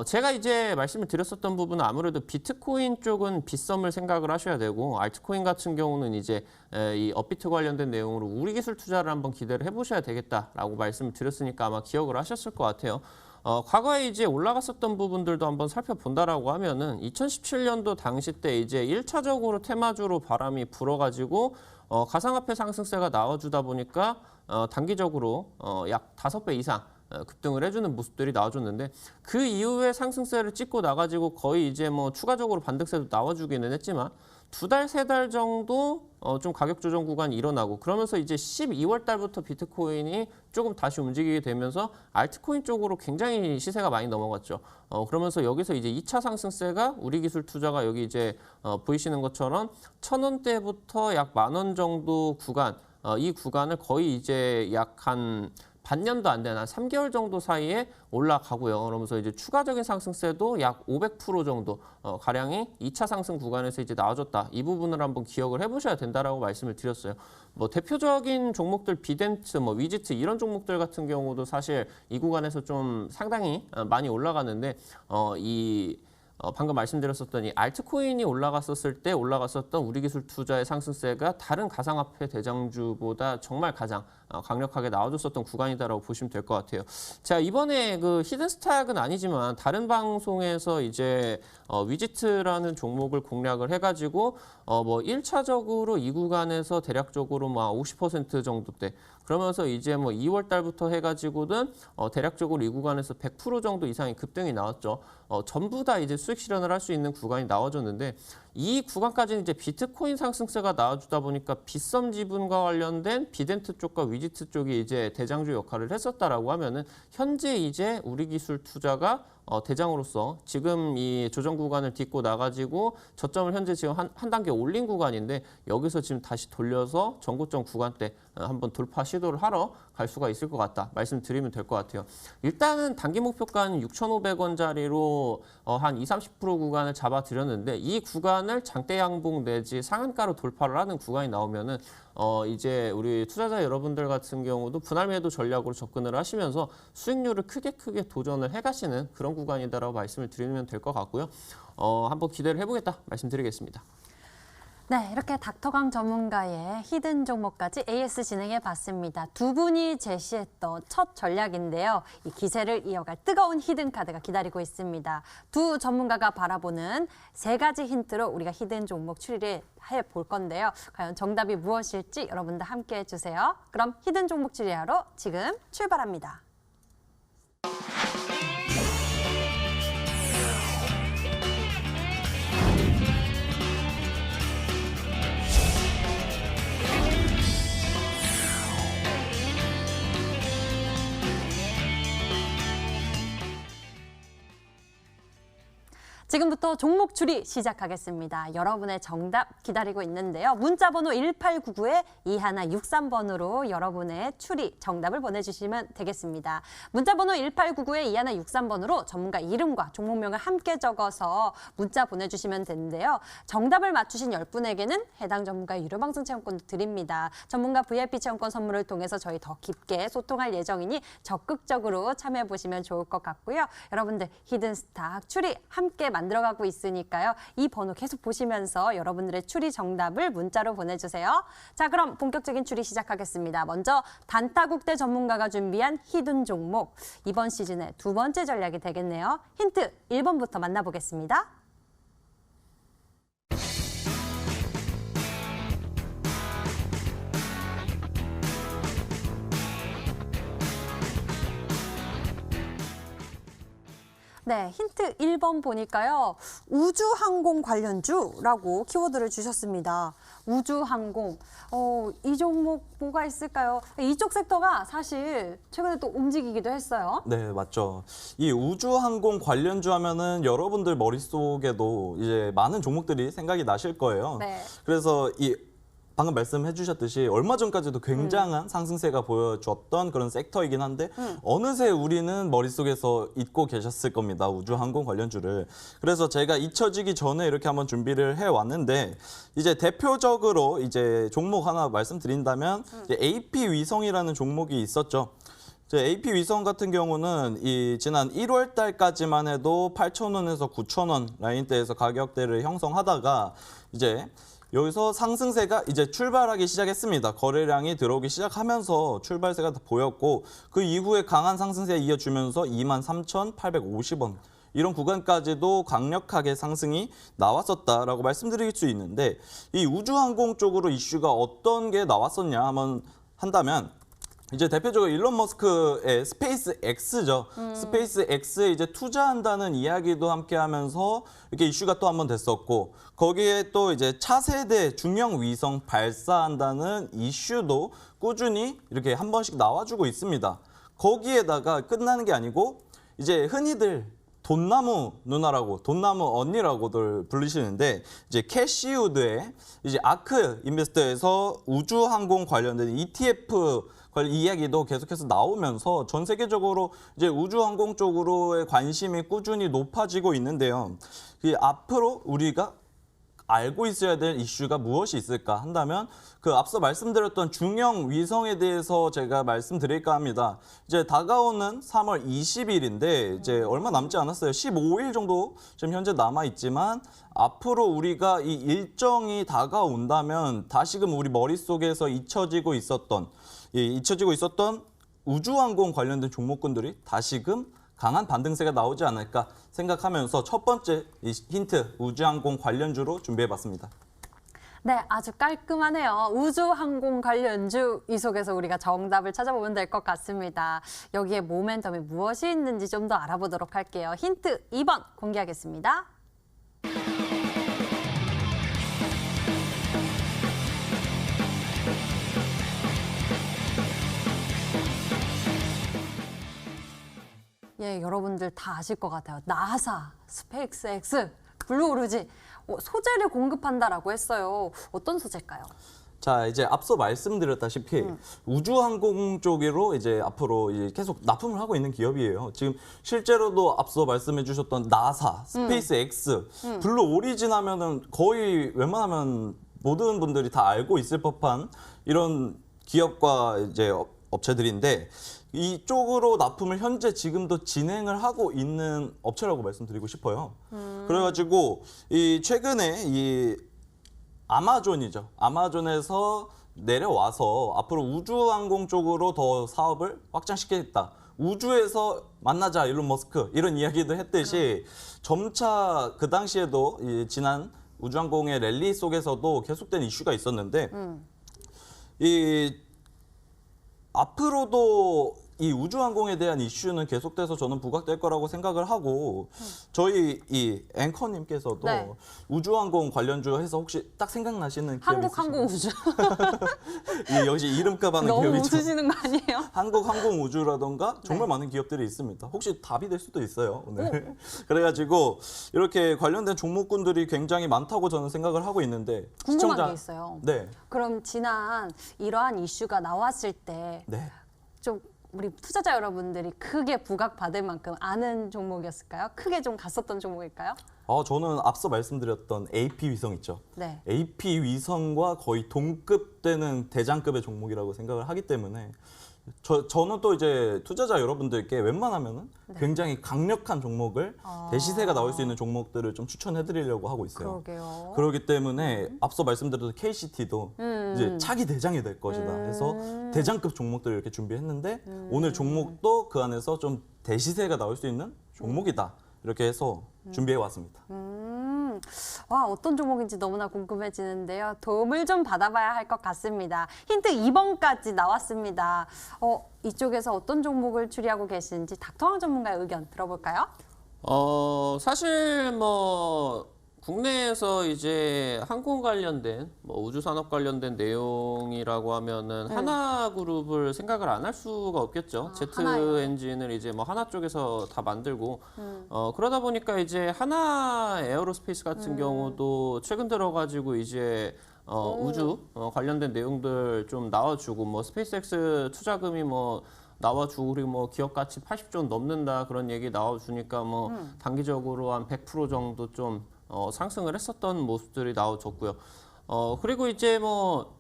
제가 이제 말씀을 드렸었던 부분은 아무래도 비트코인 쪽은 빗썸을 생각을 하셔야 되고, 알트코인 같은 경우는 이제 이 업비트 관련된 내용으로 우리 기술 투자를 한번 기대를 해보셔야 되겠다라고 말씀을 드렸으니까 아마 기억을 하셨을 것 같아요. 과거에 이제 올라갔었던 부분들도 한번 살펴본다라고 하면은 2017년도 당시 때 이제 1차적으로 테마주로 바람이 불어가지고 가상화폐 상승세가 나와주다 보니까 단기적으로 약 5배 이상 급등을 해주는 모습들이 나와줬는데, 그 이후에 상승세를 찍고 나가지고 거의 이제 추가적으로 반등세도 나와주기는 했지만 2달, 3달 정도 좀 가격 조정 구간이 일어나고, 그러면서 이제 12월 달부터 비트코인이 조금 다시 움직이게 되면서 알트코인 쪽으로 굉장히 시세가 많이 넘어갔죠. 그러면서 여기서 이제 2차 상승세가 우리 기술 투자가 여기 이제 보이시는 것처럼 1,000원대부터 약 10,000원 정도 구간, 이 구간을 거의 이제 약 한 반년도 안 되는 한 3개월 정도 사이에 올라가고요. 그러면서 이제 추가적인 상승세도 약 500% 정도 가량이 2차 상승 구간에서 이제 나와줬다. 이 부분을 한번 기억을 해보셔야 된다라고 말씀을 드렸어요. 뭐 대표적인 종목들 비덴트, 뭐 위지트 이런 종목들 같은 경우도 사실 이 구간에서 좀 상당히 많이 올라가는데 방금 말씀드렸었던 이 알트코인이 올라갔었을 때 올라갔었던 우리기술 투자의 상승세가 다른 가상화폐 대장주보다 정말 가장 강력하게 나와줬었던 구간이다라고 보시면 될 것 같아요. 자, 이번에 그 히든스탁은 아니지만 다른 방송에서 이제 위지트라는 종목을 공략을 해가지고 뭐 1차적으로 이 구간에서 대략적으로 뭐 50% 정도대 그러면서 이제 뭐 2월 달부터 해가지고는 대략적으로 이 구간에서 100% 정도 이상의 급등이 나왔죠. 전부 다 이제 수익 실현을 할 수 있는 구간이 나와줬는데 이 구간까지는 이제 비트코인 상승세가 나와주다 보니까 빗썸 지분과 관련된 비덴트 쪽과 위지트 쪽이 이제 대장주 역할을 했었다라고 하면은 현재 이제 우리 기술 투자가 대장으로서 지금 이 조정 구간을 딛고 나가지고 저점을 현재 지금 한 단계 올린 구간인데 여기서 지금 다시 돌려서 전고점 구간대 한번 돌파 시도를 하러 갈 수가 있을 것 같다 말씀드리면 될 것 같아요. 일단은 단기 목표가는 6,500원짜리로 한 20-30% 구간을 잡아드렸는데 이 구간을 장대 양봉 내지 상한가로 돌파를 하는 구간이 나오면은 이제 우리 투자자 여러분들 같은 경우도 분할 매도 전략으로 접근을 하시면서 수익률을 크게 도전을 해가시는 그런 구간이다라고 말씀을 드리면 될 것 같고요. 한번 기대를 해보겠다 말씀드리겠습니다. 네, 이렇게 닥터강 전문가의 히든 종목까지 AS 진행해 봤습니다. 두 분이 제시했던 첫 전략인데요. 이 기세를 이어갈 뜨거운 히든 카드가 기다리고 있습니다. 두 전문가가 바라보는 세 가지 힌트로 우리가 히든 종목 추리를 해볼 건데요. 과연 정답이 무엇일지 여러분들 함께 해주세요. 그럼 히든 종목 추리하러 지금 출발합니다. 지금부터 종목 추리 시작하겠습니다. 여러분의 정답 기다리고 있는데요. 문자번호 1899-2163번으로 여러분의 추리 정답을 보내주시면 되겠습니다. 문자번호 1899-2163번으로 전문가 이름과 종목명을 함께 적어서 문자 보내주시면 되는데요. 정답을 맞추신 10분에게는 해당 전문가의 유료 방송 체험권도 드립니다. 전문가 VIP 체험권 선물을 통해서 저희 더 깊게 소통할 예정이니 적극적으로 참여해보시면 좋을 것 같고요. 여러분들 히든스탁 추리 함께 만들어가고 있으니까요. 이 번호 계속 보시면서 여러분들의 추리 정답을 문자로 보내주세요. 자, 그럼 본격적인 추리 시작하겠습니다. 먼저 단타국대 전문가가 준비한 히든 종목. 이번 시즌의 두 번째 전략이 되겠네요. 힌트 1번부터 만나보겠습니다. 네, 힌트 1번 보니까요. 우주항공 관련주라고 키워드를 주셨습니다. 우주항공. 이 종목 뭐가 있을까요? 이쪽 섹터가 사실 최근에 또 움직이기도 했어요. 네, 맞죠. 이 우주항공 관련주 하면은 여러분들 머릿속에도 이제 많은 종목들이 생각이 나실 거예요. 네. 그래서 방금 말씀해 주셨듯이 얼마 전까지도 굉장한 상승세가 보여줬던 그런 섹터이긴 한데 어느새 우리는 머릿속에서 잊고 계셨을 겁니다. 우주항공 관련주를. 그래서 제가 잊혀지기 전에 이렇게 한번 준비를 해왔는데 이제 대표적으로 이제 종목 하나 말씀드린다면 이제 AP위성이라는 종목이 있었죠. AP위성 같은 경우는 이 지난 1월 달까지만 해도 8,000원에서 9,000원 라인대에서 가격대를 형성하다가 이제 여기서 상승세가 이제 출발하기 시작했습니다. 거래량이 들어오기 시작하면서 출발세가 보였고 그 이후에 강한 상승세에 이어주면서 23,850원 이런 구간까지도 강력하게 상승이 나왔었다라고 말씀드릴 수 있는데 이 우주항공 쪽으로 이슈가 어떤 게 나왔었냐 한다면 이제 대표적으로 일론 머스크의 스페이스 X죠. 스페이스 X에 이제 투자한다는 이야기도 함께 하면서 이렇게 이슈가 또 한 번 됐었고 거기에 또 이제 차세대 중형 위성 발사한다는 이슈도 꾸준히 이렇게 한 번씩 나와주고 있습니다. 거기에다가 끝나는 게 아니고 이제 흔히들 돈나무 누나라고, 돈나무 언니라고들 부르시는데 이제 캐시우드의 이제 아크 인베스터에서 우주항공 관련된 ETF 이야기도 계속해서 나오면서 전 세계적으로 이제 우주항공 쪽으로의 관심이 꾸준히 높아지고 있는데요. 앞으로 우리가 알고 있어야 될 이슈가 무엇이 있을까 한다면 그 앞서 말씀드렸던 중형 위성에 대해서 제가 말씀드릴까 합니다. 이제 다가오는 3월 20일인데 이제 얼마 남지 않았어요. 15일 정도 지금 현재 남아 있지만 앞으로 우리가 이 일정이 다가온다면 다시금 우리 머릿속에서 잊혀지고 있었던 우주항공 관련된 종목군들이 다시금 강한 반등세가 나오지 않을까 생각하면서 첫 번째 이 힌트 우주항공 관련주로 준비해봤습니다. 네, 아주 깔끔하네요. 우주항공 관련주 이 속에서 우리가 정답을 찾아보면 될 것 같습니다. 여기에 모멘텀이 무엇이 있는지 좀 더 알아보도록 할게요. 힌트 2번 공개하겠습니다. 예, 여러분들 다 아실 것 같아요. 나사, 스페이스X, 블루오리진 소재를 공급한다라고 했어요. 어떤 소재일까요? 자, 이제 앞서 말씀드렸다시피 우주항공 쪽으로 이제 앞으로 이제 계속 납품을 하고 있는 기업이에요. 지금 실제로도 앞서 말씀해 주셨던 나사, 스페이스X, 블루오리진 하면은 거의 웬만하면 모든 분들이 다 알고 있을 법한 이런 기업과 이제 업체들인데 이쪽으로 납품을 현재 지금도 진행을 하고 있는 업체라고 말씀드리고 싶어요. 그래가지고 이 최근에 이 아마존이죠. 아마존에서 내려와서 앞으로 우주항공 쪽으로 더 사업을 확장시키겠다. 우주에서 만나자 일론 머스크 이런 이야기도 했듯이 점차 그 당시에도 이 지난 우주항공의 랠리 속에서도 계속된 이슈가 있었는데 이 앞으로도 이 우주항공에 대한 이슈는 계속돼서 저는 부각될 거라고 생각을 하고 저희 이 앵커님께서도 네. 우주항공 관련주 해서 혹시 딱 생각나시는 기업 있으신가요? 한국항공우주. 이 역시 이름값 하는 너무 기업이죠. 웃으시는 거 아니에요? 한국항공우주라던가 정말 많은 기업들이 있습니다. 혹시 답이 될 수도 있어요. 오늘. 그래가지고 이렇게 관련된 종목군들이 굉장히 많다고 저는 생각을 하고 있는데 궁금한 게 있어요. 네. 그럼 지난 이러한 이슈가 나왔을 때 좀 네. 우리 투자자 여러분들이 크게 부각받을 만큼 아는 종목이었을까요? 크게 좀 갔었던 종목일까요? 저는 앞서 말씀드렸던 AP 위성 있죠. 네. AP 위성과 거의 동급되는 대장급의 종목이라고 생각을 하기 때문에 저는 또 이제 투자자 여러분들께 웬만하면은 굉장히 강력한 종목을 대시세가 나올 수 있는 종목들을 좀 추천해드리려고 하고 있어요. 그러게요. 그렇기 때문에 앞서 말씀드렸던 KCT도 이제 차기 대장이 될 것이다 해서 대장급 종목들을 이렇게 준비했는데 오늘 종목도 그 안에서 좀 대시세가 나올 수 있는 종목이다 이렇게 해서 준비해 왔습니다. 와, 어떤 종목인지 너무나 궁금해지는데요. 도움을 좀 받아봐야 할 것 같습니다. 힌트 2번까지 나왔습니다. 이쪽에서 어떤 종목을 추리하고 계시는지 닥터왕 전문가의 의견 들어볼까요? 사실 뭐 국내에서 이제 항공 관련된 뭐 우주 산업 관련된 내용이라고 하면은 하나그룹을 생각을 안 할 수가 없겠죠. 제트 하나요? 엔진을 이제 뭐 하나 쪽에서 다 만들고 그러다 보니까 이제 하나 에어로스페이스 같은 경우도 최근 들어가지고 이제 우주 관련된 내용들 좀 나와주고 뭐 스페이스X 투자금이 뭐 나와주고 그리고 뭐 기업 가치 80조 넘는다 그런 얘기 나와주니까 뭐 단기적으로 한 100% 정도 좀 상승을 했었던 모습들이 나와줬고요. 그리고 이제 뭐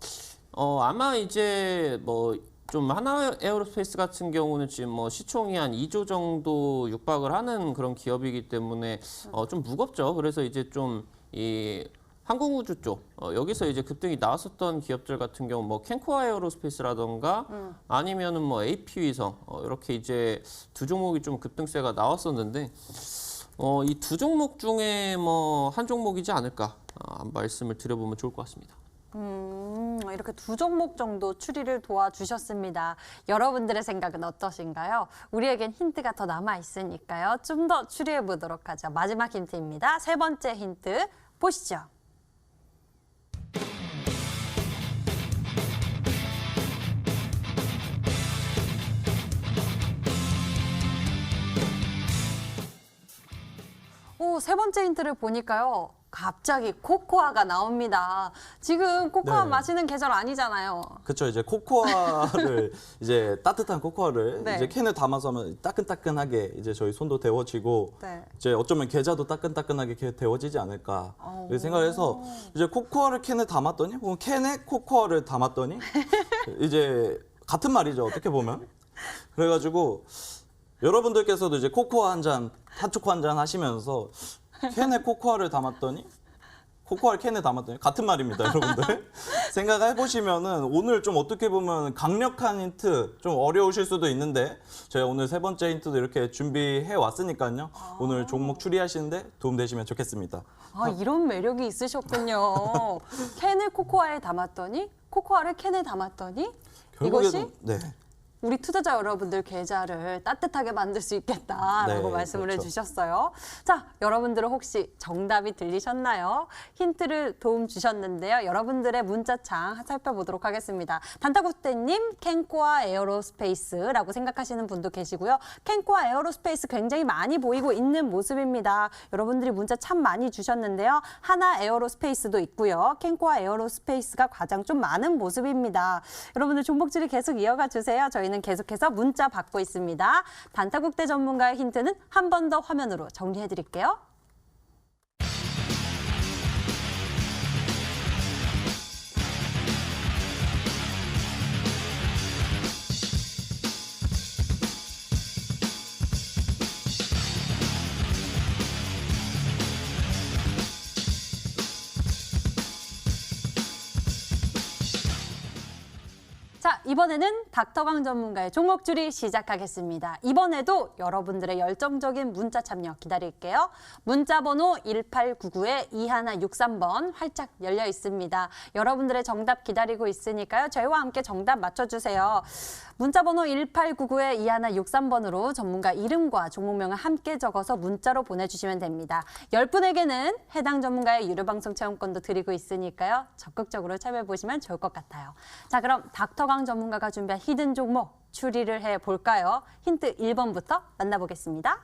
아마 이제 뭐 좀 하나 에어로스페이스 같은 경우는 지금 뭐 시총이 한 2조 정도 육박을 하는 그런 기업이기 때문에 좀 무겁죠. 그래서 이제 좀 이 항공우주 쪽 여기서 이제 급등이 나왔었던 기업들 같은 경우 뭐 캔코아 에어로스페이스라던가 아니면은 뭐 AP 위성 이렇게 이제 두 종목이 좀 급등세가 나왔었는데 이 두 종목 중에 뭐 한 종목이지 않을까 말씀을 드려보면 좋을 것 같습니다. 이렇게 두 종목 정도 추리를 도와주셨습니다. 여러분들의 생각은 어떠신가요? 우리에겐 힌트가 더 남아 있으니까요. 좀 더 추리해 보도록 하죠. 마지막 힌트입니다. 세 번째 힌트 보시죠. 오, 세 번째 힌트를 보니까요. 갑자기 코코아가 나옵니다. 지금 코코아 네. 마시는 계절 아니잖아요. 그렇죠. 이제 코코아를 이제 따뜻한 코코아를 네. 이제 캔에 담아서 하면 따끈따끈하게 이제 저희 손도 데워지고 네. 이제 어쩌면 계좌도 따끈따끈하게 이렇게 데워지지 않을까 이렇게 생각해서 이제 코코아를 캔에 담았더니 혹은 캔에 코코아를 담았더니 이제 같은 말이죠. 어떻게 보면. 그래가지고 여러분들께서도 이제 코코아 한 잔, 핫초코 한 잔 하시면서 캔에 코코아를 담았더니 코코아를 캔에 담았더니 같은 말입니다, 여러분들. 생각해 보시면은 오늘 좀 어떻게 보면 강력한 힌트 좀 어려우실 수도 있는데 제가 오늘 세 번째 힌트도 이렇게 준비해 왔으니까요. 오늘 종목 추리하시는데 도움 되시면 좋겠습니다. 아, 이런 매력이 있으셨군요. 캔을 코코아에 담았더니 코코아를 캔에 담았더니 이것이 결국에는 네. 우리 투자자 여러분들 계좌를 따뜻하게 만들 수 있겠다라고 네, 말씀을 그렇죠. 해주셨어요. 자, 여러분들은 혹시 정답이 들리셨나요? 힌트를 도움 주셨는데요. 여러분들의 문자창 살펴보도록 하겠습니다. 단타국대님, 캔코아 에어로스페이스라고 생각하시는 분도 계시고요. 캔코아 에어로스페이스 굉장히 많이 보이고 있는 모습입니다. 여러분들이 문자 참 많이 주셨는데요. 하나 에어로스페이스도 있고요. 캔코아 에어로스페이스가 가장 좀 많은 모습입니다. 여러분들 종목질을 계속 이어가 주세요. 저희는 계속해서 문자 받고 있습니다. 단타국대 전문가의 힌트는 한 번 더 화면으로 정리해 드릴게요. 자, 이번에는 닥터강 전문가의 종목줄이 시작하겠습니다. 이번에도 여러분들의 열정적인 문자 참여 기다릴게요. 문자 번호 1899-2163번 활짝 열려 있습니다. 여러분들의 정답 기다리고 있으니까요. 저희와 함께 정답 맞춰주세요. 문자 번호 1899-2163번으로 전문가 이름과 종목명을 함께 적어서 문자로 보내주시면 됩니다. 10분에게는 해당 전문가의 유료방송 체험권도 드리고 있으니까요. 적극적으로 참여해보시면 좋을 것 같아요. 자, 그럼 닥터강 전문가가 준비한 히든 종목 추리를 해볼까요? 힌트 1번부터 만나보겠습니다.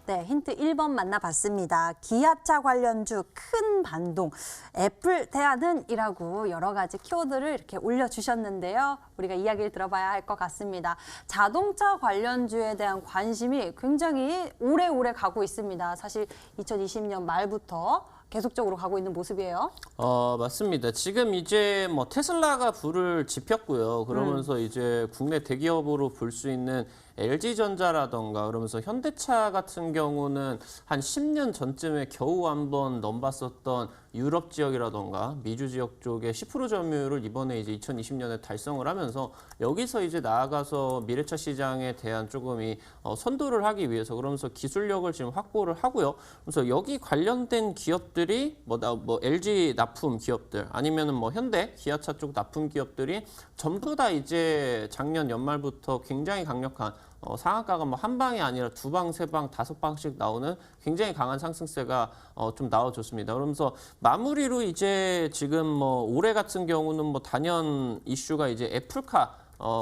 네, 힌트 1번 만나봤습니다. 기아차 관련주 큰 반동, 애플 대안은이라고 여러 가지 키워드를 이렇게 올려주셨는데요. 우리가 이야기를 들어봐야 할 것 같습니다. 자동차 관련주에 대한 관심이 굉장히 오래오래 가고 있습니다. 사실 2020년 말부터 계속적으로 가고 있는 모습이에요. 맞습니다. 지금 이제 뭐 테슬라가 불을 지폈고요. 그러면서 이제 국내 대기업으로 볼 수 있는 LG전자라던가 그러면서 현대차 같은 경우는 한 10년 전쯤에 겨우 한번 넘봤었던 유럽 지역이라던가 미주 지역 쪽에 10% 점유율을 이번에 이제 2020년에 달성을 하면서 여기서 이제 나아가서 미래차 시장에 대한 조금 선도를 하기 위해서 그러면서 기술력을 지금 확보를 하고요. 그래서 여기 관련된 기업들이 뭐 LG 납품 기업들 아니면은 뭐 현대 기아차 쪽 납품 기업들이 전부 다 이제 작년 연말부터 굉장히 강력한 상한가가 뭐 한 방이 아니라 두 방, 세 방, 다섯 방씩 나오는 굉장히 강한 상승세가 좀 나와줬습니다. 그러면서 마무리로 이제 지금 뭐 올해 같은 경우는 뭐 단연 이슈가 이제 애플카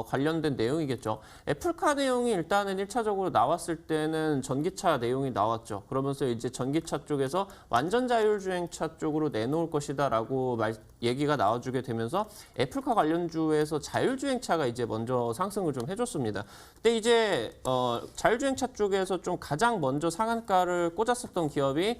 관련된 내용이겠죠. 애플카 내용이 일단은 1차적으로 나왔을 때는 전기차 내용이 나왔죠. 그러면서 이제 전기차 쪽에서 완전 자율주행차 쪽으로 내놓을 것이다라고 얘기가 나와주게 되면서 애플카 관련주에서 자율주행차가 이제 먼저 상승을 좀 해줬습니다. 근데 이제 자율주행차 쪽에서 좀 가장 먼저 상한가를 꽂았었던 기업이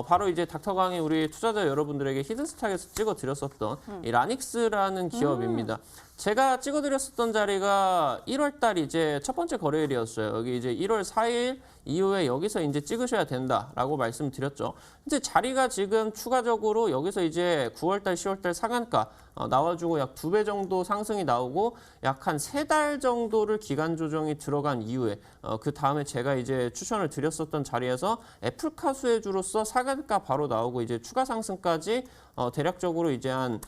바로 이제 닥터강이 우리 투자자 여러분들에게 히든스탁에서 찍어드렸었던 이 라닉스라는 기업입니다. 제가 찍어드렸었던 자리가 1월 달 이제 첫 번째 거래일이었어요. 여기 이제 1월 4일 이후에 여기서 이제 찍으셔야 된다라고 말씀드렸죠. 이제 자리가 지금 추가적으로 여기서 이제 9월 달, 10월 달 상한가 나와주고 약 2배 정도 상승이 나오고 약 한 3달 정도를 기간 조정이 들어간 이후에 그 다음에 제가 이제 추천을 드렸었던 자리에서 애플카 수혜주로서 상한가 바로 나오고 이제 추가 상승까지 대략적으로 이제 한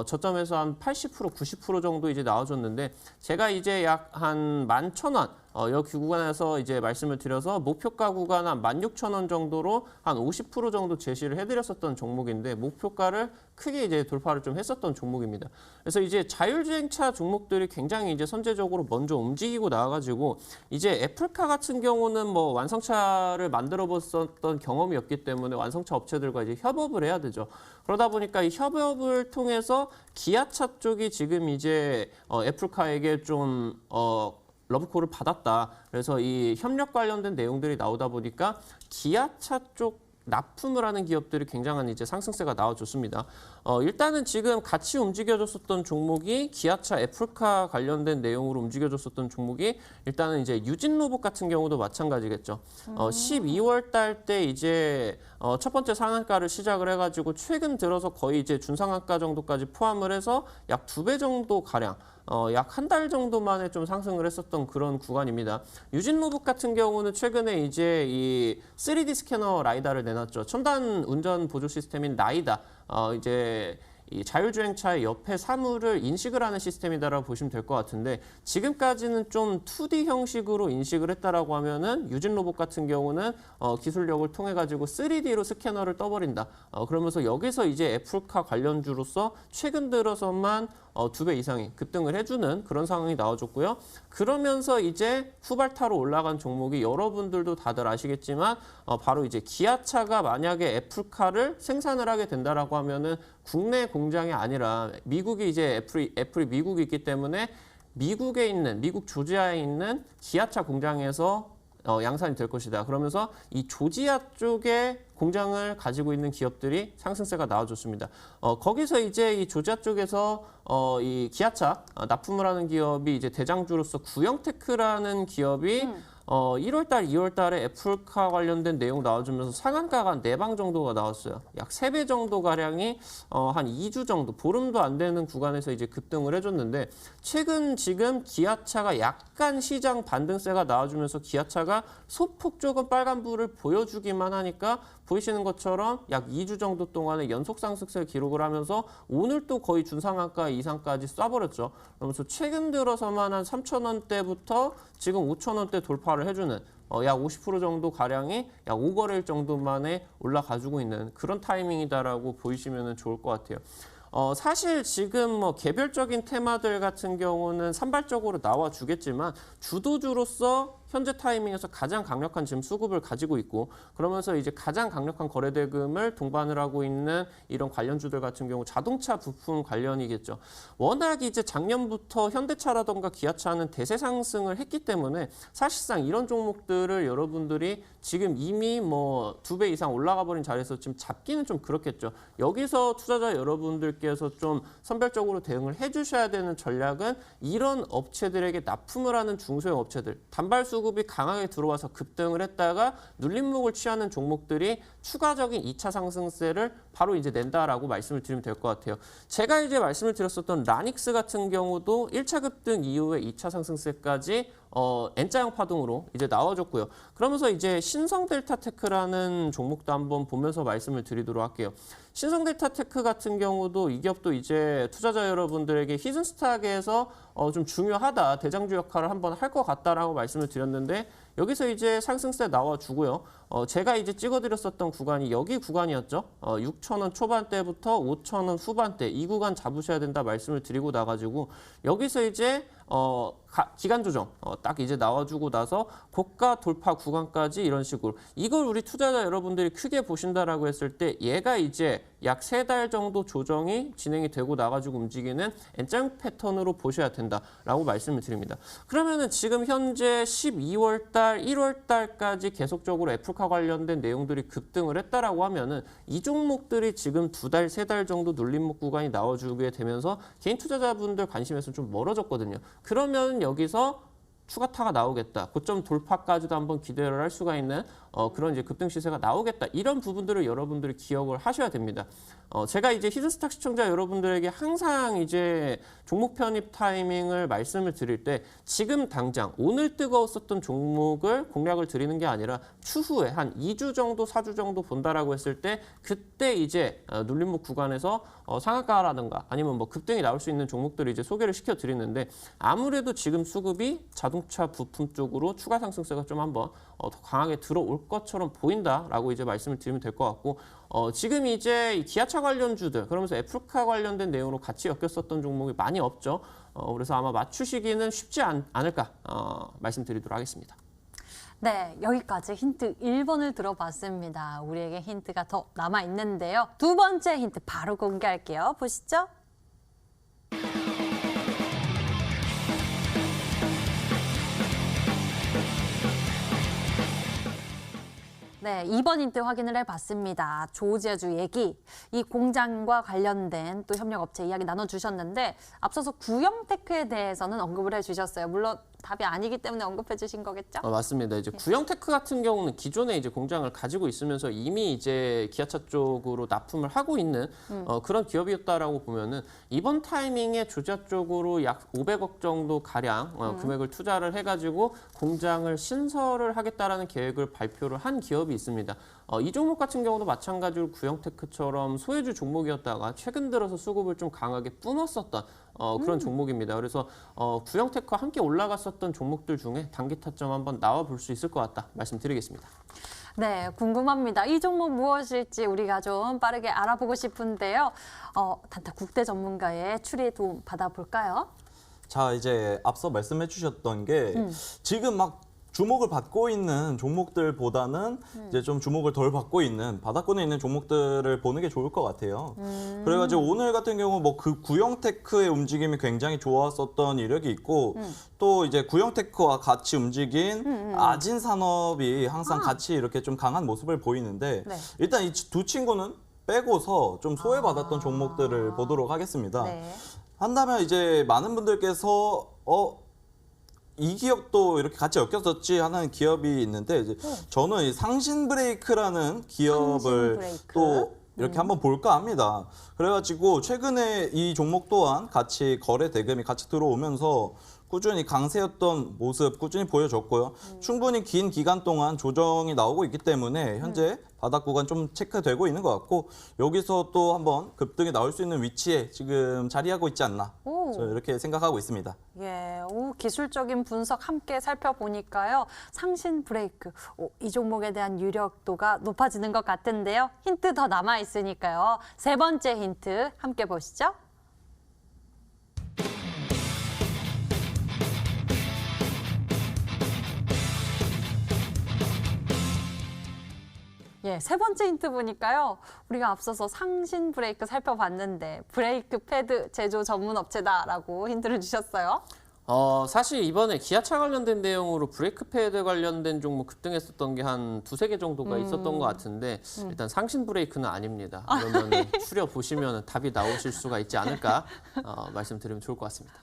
저점에서 한 80%, 90% 정도 이제 나와줬는데 제가 이제 약 한 11,000원 여기 구간에서 이제 말씀을 드려서 목표가 구간 한 16,000원 정도로 한 50% 정도 제시를 해드렸었던 종목인데 목표가를 크게 이제 돌파를 좀 했었던 종목입니다. 그래서 이제 자율주행차 종목들이 굉장히 이제 선제적으로 먼저 움직이고 나와가지고 이제 애플카 같은 경우는 뭐 완성차를 만들어 봤었던 경험이 없기 때문에 완성차 업체들과 이제 협업을 해야 되죠. 그러다 보니까 이 협업을 통해서 기아차 쪽이 지금 이제 애플카에게 좀 러브콜을 받았다. 그래서 이 협력 관련된 내용들이 나오다 보니까 기아차 쪽 납품을 하는 기업들이 굉장한 이제 상승세가 나와줬습니다. 일단은 지금 같이 움직여줬었던 종목이 기아차 애플카 관련된 내용으로 움직여줬었던 종목이 일단은 이제 유진로봇 같은 경우도 마찬가지겠죠. 12월 달 때 이제 첫 번째 상한가를 시작을 해가지고 최근 들어서 거의 이제 중상한가 정도까지 포함을 해서 약 2배 정도 가량 약 한 달 정도 만에 좀 상승을 했었던 그런 구간입니다. 유진로봇 같은 경우는 최근에 이제 이 3D 스캐너 라이다를 내놨죠. 첨단 운전 보조 시스템인 나이다. 이제 이 자율주행차의 옆에 사물을 인식을 하는 시스템이다라고 보시면 될 것 같은데 지금까지는 좀 2D 형식으로 인식을 했다라고 하면은 유진로봇 같은 경우는 기술력을 통해 가지고 3D로 스캐너를 떠버린다. 그러면서 여기서 이제 애플카 관련주로서 최근 들어서만 2배 이상이 급등을 해주는 그런 상황이 나와줬고요. 그러면서 이제 후발타로 올라간 종목이 여러분들도 다들 아시겠지만 바로 이제 기아차가 만약에 애플카를 생산을 하게 된다라고 하면은 국내 공장이 아니라 미국이 이제 애플이 미국이 있기 때문에 미국에 있는 미국 조지아에 있는 기아차 공장에서 양산이 될 것이다. 그러면서 이 조지아 쪽에 공장을 가지고 있는 기업들이 상승세가 나와줬습니다. 거기서 이제 이 조지아 쪽에서 이 기아차 납품을 하는 기업이 이제 대장주로서 구형테크라는 기업이 1월달, 2월달에 애플카 관련된 내용 나와주면서 상한가가 한 4방 정도가 나왔어요. 약 3배 정도 가량이 한 2주 정도, 보름도 안 되는 구간에서 이제 급등을 해줬는데 최근 지금 기아차가 약간 시장 반등세가 나와주면서 기아차가 소폭 조금 빨간불을 보여주기만 하니까 보이시는 것처럼 약 2주 정도 동안에 연속 상승세 기록을 하면서 오늘 또 거의 준상한가 이상까지 쏴버렸죠. 그러면서 최근 들어서만 한 3,000원대부터 지금 5,000원대 돌파를 해주는 약 50% 정도 가량이 약 5거래일 정도 만에 올라가지고 있는 그런 타이밍이다라고 보이시면 좋을 것 같아요. 사실 지금 뭐 개별적인 테마들 같은 경우는 산발적으로 나와주겠지만 주도주로서 현재 타이밍에서 가장 강력한 지금 수급을 가지고 있고 그러면서 이제 가장 강력한 거래대금을 동반을 하고 있는 이런 관련주들 같은 경우 자동차 부품 관련이겠죠. 워낙 이제 작년부터 현대차라던가 기아차는 대세 상승을 했기 때문에 사실상 이런 종목들을 여러분들이 지금 이미 뭐 2배 이상 올라가 버린 자리에서 지금 잡기는 좀 그렇겠죠. 여기서 투자자 여러분들께서 좀 선별적으로 대응을 해주셔야 되는 전략은 이런 업체들에게 납품을 하는 중소형 업체들, 단발 수급이 강하게 들어와서 급등을 했다가 눌림목을 취하는 종목들이 추가적인 2차 상승세를 바로 이제 낸다라고 말씀을 드리면 될 것 같아요. 제가 이제 말씀을 드렸었던 라닉스 같은 경우도 1차 급등 이후에 2차 상승세까지 N자형 파동으로 이제 나와줬고요. 그러면서 이제 신성델타테크라는 종목도 한번 보면서 말씀을 드리도록 할게요. 신성델타테크 같은 경우도 이 기업도 이제 투자자 여러분들에게 히든스탁에서 좀 중요하다, 대장주 역할을 한번 할 것 같다라고 말씀을 드렸는데 여기서 이제 상승세 나와주고요. 제가 이제 찍어드렸었던 구간이 여기 구간이었죠. 6,000원 초반대부터 5,000원 후반대 이 구간 잡으셔야 된다 말씀을 드리고 나가지고 여기서 이제 기간 조정 딱 이제 나와주고 나서 고가 돌파 구간까지 이런 식으로 이걸 우리 투자자 여러분들이 크게 보신다라고 했을 때 얘가 이제 약 3달 정도 조정이 진행이 되고 나가지고 움직이는 N자형 패턴으로 보셔야 된다라고 말씀을 드립니다. 그러면은 지금 현재 12월 달, 1월 달까지 계속적으로 애플카 관련된 내용들이 급등을 했다라고 하면은 이 종목들이 지금 2달, 3달 정도 눌림목 구간이 나와주게 되면서 개인 투자자분들 관심에서 좀 멀어졌거든요. 그러면 여기서 추가타가 나오겠다. 고점 돌파까지도 한번 기대를 할 수가 있는 그런 이제 급등 시세가 나오겠다. 이런 부분들을 여러분들이 기억을 하셔야 됩니다. 제가 이제 히든스탁 시청자 여러분들에게 항상 이제 종목 편입 타이밍을 말씀을 드릴 때 지금 당장 오늘 뜨거웠었던 종목을 공략을 드리는 게 아니라 추후에 한 2주 정도, 4주 정도 본다라고 했을 때 그때 이제 눌림목 구간에서 상한가라든가 아니면 뭐 급등이 나올 수 있는 종목들을 이제 소개를 시켜 드리는데 아무래도 지금 수급이 자동 자동차 부품 쪽으로 추가 상승세가 좀 한번 더 강하게 들어올 것처럼 보인다라고 이제 말씀을 드리면 될 것 같고 지금 이제 이 기아차 관련주들 그러면서 애플카 관련된 내용으로 같이 엮였었던 종목이 많이 없죠. 그래서 아마 맞추시기는 쉽지 않을까 말씀드리도록 하겠습니다. 네, 여기까지 힌트 1번을 들어봤습니다. 우리에게 힌트가 더 남아있는데요. 두 번째 힌트 바로 공개할게요. 보시죠. 네, 2번 힌트 확인을 해봤습니다. 조지아주 얘기, 이 공장과 관련된 또 협력업체 이야기 나눠주셨는데 앞서서 구형테크에 대해서는 언급을 해주셨어요. 물론 답이 아니기 때문에 언급해 주신 거겠죠? 맞습니다. 이제 구형테크 같은 경우는 기존에 이제 공장을 가지고 있으면서 이미 이제 기아차 쪽으로 납품을 하고 있는 그런 기업이었다라고 보면은 이번 타이밍에 조지아 쪽으로 약 500억 정도 가량 금액을 투자를 해가지고 공장을 신설을 하겠다라는 계획을 발표를 한 기업이 있습니다. 이 종목 같은 경우도 마찬가지로 구형테크처럼 소외주 종목이었다가 최근 들어서 수급을 좀 강하게 뿜었었던 그런 종목입니다. 그래서 구형테크와 함께 올라갔었던 종목들 중에 단기 타점 한번 나와 볼 수 있을 것 같다 말씀드리겠습니다. 네, 궁금합니다. 이 종목 무엇일지 우리가 좀 빠르게 알아보고 싶은데요. 단타 국대 전문가의 추리에 도움 받아볼까요? 자, 이제 앞서 말씀해 주셨던 게 지금 막 주목을 받고 있는 종목들보다는 이제 좀 주목을 덜 받고 있는 바닥권에 있는 종목들을 보는 게 좋을 것 같아요. 그래가지고 오늘 같은 경우 뭐 그 구형테크의 움직임이 굉장히 좋았었던 이력이 있고 또 이제 구형테크와 같이 움직인 아진산업이 항상 같이 이렇게 좀 강한 모습을 보이는데 네. 일단 이 두 친구는 빼고서 좀 소외받았던 종목들을 보도록 하겠습니다. 네. 한다면 이제 많은 분들께서 이 기업도 이렇게 같이 엮였었지 하는 기업이 있는데 이제 저는 이 상신브레이크라는 기업을 상신브레이크. 또 이렇게 한번 볼까 합니다. 그래가지고 최근에 이 종목 또한 같이 거래 대금이 같이 들어오면서 꾸준히 강세였던 모습 꾸준히 보여줬고요. 충분히 긴 기간 동안 조정이 나오고 있기 때문에 현재 바닥 구간 좀 체크되고 있는 것 같고 여기서 또 한번 급등이 나올 수 있는 위치에 지금 자리하고 있지 않나 저는 이렇게 생각하고 있습니다. 예, 기술적인 분석 함께 살펴보니까요. 상신 브레이크, 이 종목에 대한 유력도가 높아지는 것 같은데요. 힌트 더 남아있으니까요. 세 번째 힌트 함께 보시죠. 예, 세 번째 힌트 보니까요. 우리가 앞서서 상신 브레이크 살펴봤는데 브레이크 패드 제조 전문 업체다라고 힌트를 주셨어요. 사실 이번에 기아차 관련된 내용으로 브레이크 패드 관련된 종목 급등했었던 게 한 두세 개 정도가 있었던 것 같은데 일단 상신 브레이크는 아닙니다. 그러면 추려 보시면 답이 나오실 수가 있지 않을까 말씀드리면 좋을 것 같습니다.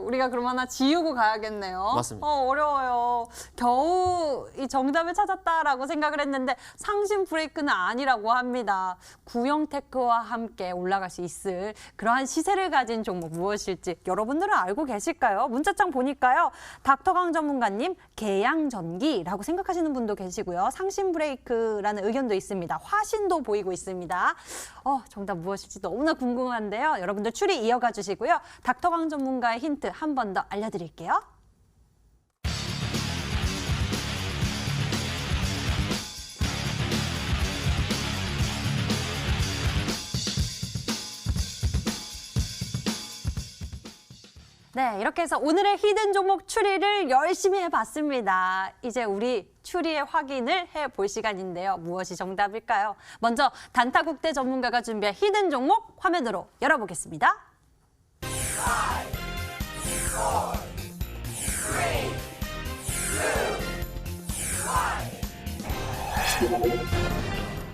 우리가 그럼 하나 지우고 가야겠네요. 맞습니다. 어려워요. 겨우 이 정답을 찾았다라고 생각을 했는데 상신 브레이크는 아니라고 합니다. 구형테크와 함께 올라갈 수 있을 그러한 시세를 가진 종목 무엇일지 여러분들은 알고 계실까요? 문자창 보니까요. 닥터강 전문가님 계양전기라고 생각하시는 분도 계시고요. 상신 브레이크라는 의견도 있습니다. 화신도 보이고 있습니다. 정답 무엇일지 너무나 궁금한데요. 여러분들 추리 이어가 주시고요. 닥터강 전문가의 힌트 한 번 더 알려드릴게요. 네, 이렇게 해서 오늘의 히든 종목 추리를 열심히 해봤습니다. 이제 우리 추리의 확인을 해볼 시간인데요. 무엇이 정답일까요? 먼저 단타국대 전문가가 준비한 히든 종목 화면으로 열어보겠습니다.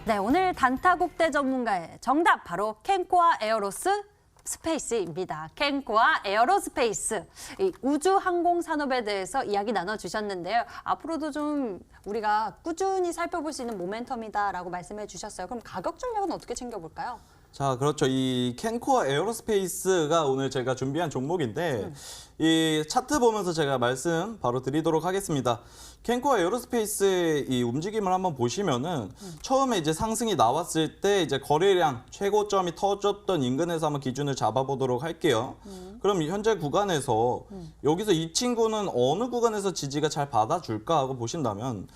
네, 오늘 단타국대 전문가의 정답 바로 캔코아 에어로스 스페이스입니다. 캔코아 에어로스페이스, 이 우주 항공 산업에 대해서 이야기 나눠주셨는데요. 앞으로도 좀 우리가 꾸준히 살펴볼 수 있는 모멘텀이다라고 말씀해 주셨어요. 그럼 가격 전략은 어떻게 챙겨볼까요? 자, 그렇죠. 이 캔코어 에어로스페이스가 오늘 제가 준비한 종목인데 이 차트 보면서 제가 말씀 바로 드리도록 하겠습니다. 캔코어 에어로스페이스의 이 움직임을 한번 보시면은 처음에 이제 상승이 나왔을 때 이제 거래량 최고점이 터졌던 인근에서 한번 기준을 잡아보도록 할게요. 그럼 현재 구간에서 여기서 이 친구는 어느 구간에서 지지가 잘 받아줄까 하고 보신다면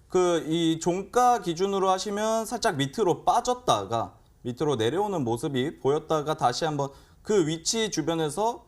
그 이 종가 기준으로 하시면 살짝 밑으로 빠졌다가 밑으로 내려오는 모습이 보였다가 다시 한번 그 위치 주변에서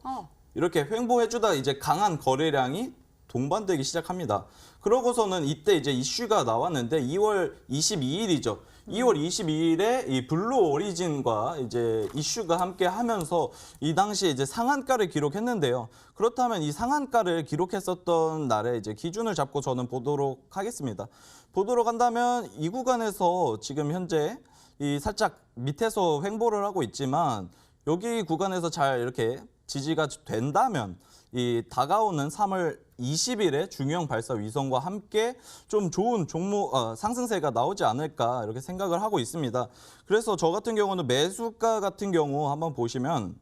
이렇게 횡보해주다 이제 강한 거래량이 동반되기 시작합니다. 그러고서는 이때 이제 이슈가 나왔는데 2월 22일이죠. 2월 22일에 이 블루 오리진과 이제 이슈가 함께 하면서 이 당시에 이제 상한가를 기록했는데요. 그렇다면 이 상한가를 기록했었던 날에 이제 기준을 잡고 저는 보도록 하겠습니다. 보도록 한다면 이 구간에서 지금 현재 이 살짝 밑에서 횡보를 하고 있지만 여기 구간에서 잘 이렇게 지지가 된다면 이 다가오는 3월 20일에 중요한 발사 위성과 함께 좀 좋은 종목 상승세가 나오지 않을까 이렇게 생각을 하고 있습니다. 그래서 저 같은 경우는 매수가 같은 경우 한번 보시면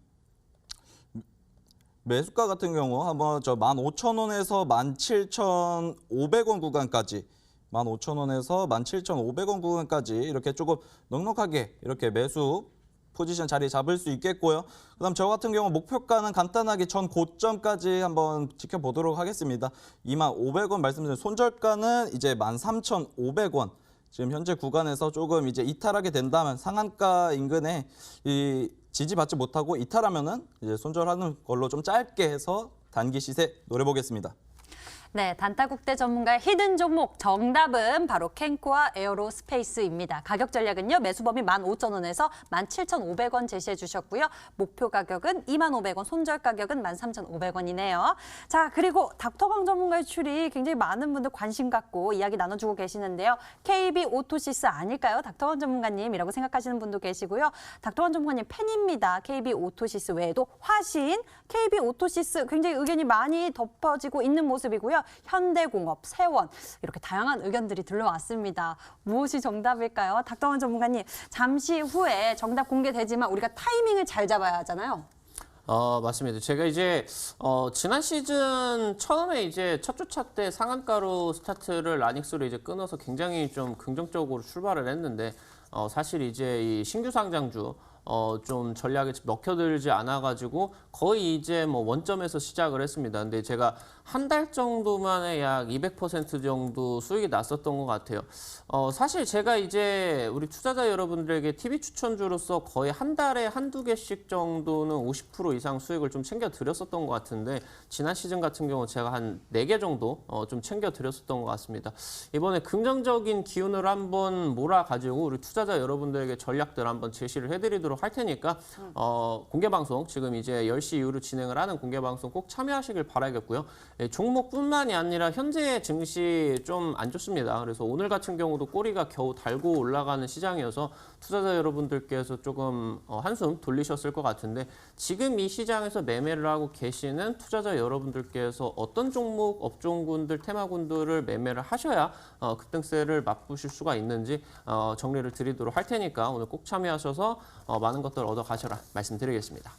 매수가 같은 경우 한번 저 15,000원에서 17,500원 구간까지 15,000원에서 17,500원 구간까지 이렇게 조금 넉넉하게 이렇게 매수 포지션 자리 잡을 수 있겠고요. 그다음 저 같은 경우 목표가는 간단하게 전 고점까지 한번 지켜보도록 하겠습니다. 25,500원 말씀드린 손절가는 이제 13,500원. 지금 현재 구간에서 조금 이제 이탈하게 된다면 상한가 인근에 이 지지받지 못하고 이탈하면은 이제 손절하는 걸로 좀 짧게 해서 단기 시세 노려보겠습니다. 네, 단타국대 전문가의 히든 종목 정답은 바로 캔코어 에어로스페이스입니다. 가격 전략은요. 매수 범위 15,000원에서 17,500원 제시해 주셨고요. 목표 가격은 25,000원, 손절 가격은 13,500원이네요. 자, 그리고 닥터강 전문가의 출이 굉장히 많은 분들 관심 갖고 이야기 나눠주고 계시는데요. KB 오토시스 아닐까요? 닥터강 전문가님이라고 생각하시는 분도 계시고요. 닥터강 전문가님 팬입니다. KB 오토시스 외에도 화신, KB 오토시스 굉장히 의견이 많이 덮어지고 있는 모습이고요. 현대공업, 세원 이렇게 다양한 의견들이 들러왔습니다. 무엇이 정답일까요? 닥터원 전문가님, 잠시 후에 정답 공개되지만 우리가 타이밍을 잘 잡아야 하잖아요. 맞습니다. 제가 이제 지난 시즌 처음에 이제 첫 주차 때 상한가로 스타트를 라닉스로 이제 끊어서 굉장히 좀 긍정적으로 출발을 했는데 사실 이제 이 신규 상장주 좀 전략에 먹혀들지 않아가지고 거의 이제 뭐 원점에서 시작을 했습니다. 근데 제가 한 달 정도 만에 약 200% 정도 수익이 났었던 것 같아요. 사실 제가 이제 우리 투자자 여러분들에게 TV 추천주로서 거의 한 달에 한두 개씩 정도는 50% 이상 수익을 좀 챙겨 드렸었던 것 같은데 지난 시즌 같은 경우 제가 한 4개 정도 좀 챙겨 드렸었던 것 같습니다. 이번에 긍정적인 기운을 한번 몰아가지고 우리 투자자 여러분들에게 전략들 한번 제시를 해드리도록 할 테니까 공개방송 지금 이제 10시 이후로 진행을 하는 공개방송 꼭 참여하시길 바라겠고요. 종목뿐만이 아니라 현재 증시 좀 안 좋습니다. 그래서 오늘 같은 경우도 꼬리가 겨우 달고 올라가는 시장이어서 투자자 여러분들께서 조금 한숨 돌리셨을 것 같은데 지금 이 시장에서 매매를 하고 계시는 투자자 여러분들께서 어떤 종목, 업종군들, 테마군들을 매매를 하셔야 급등세를 맛보실 수가 있는지 정리를 드리도록 할 테니까 오늘 꼭 참여하셔서 많은 것들 얻어 가셔라 말씀드리겠습니다.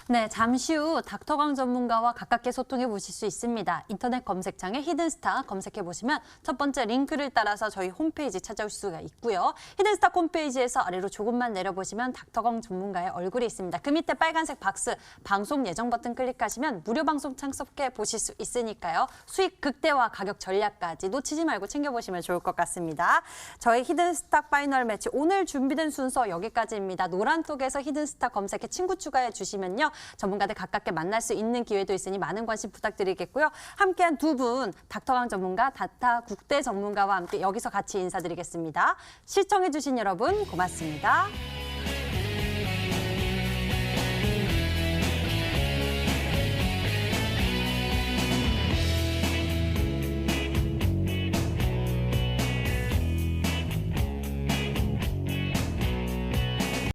네, 잠시 후 닥터강 전문가와 가깝게 소통해 보실 수 있습니다. 인터넷 검색창에 히든스타 검색해 보시면 첫 번째 링크를 따라서 저희 홈페이지 찾아오실 수가 있고요. 히든스타 홈페이지에서 아래로 조금만 내려보시면 닥터강 전문가의 얼굴이 있습니다. 그 밑에 빨간색 박스 방송 예정 버튼 클릭하시면 무료 방송 참석해 보실 수 있으니까요. 수익 극대화 가격 전략까지 놓치지 말고 챙겨보시면 좋을 것 같습니다. 저희 히든스타 파이널 매치 오늘 준비된 순서 여기까지입니다. 노란톡에서 히든스타 검색해 친구 추가해 주시면요. 전문가들 가깝게 만날 수 있는 기회도 있으니 많은 관심 부탁드리겠고요. 함께한 두 분, 닥터강 전문가, 다타 국대 전문가와 함께 여기서 같이 인사드리겠습니다. 시청해주신 여러분 고맙습니다.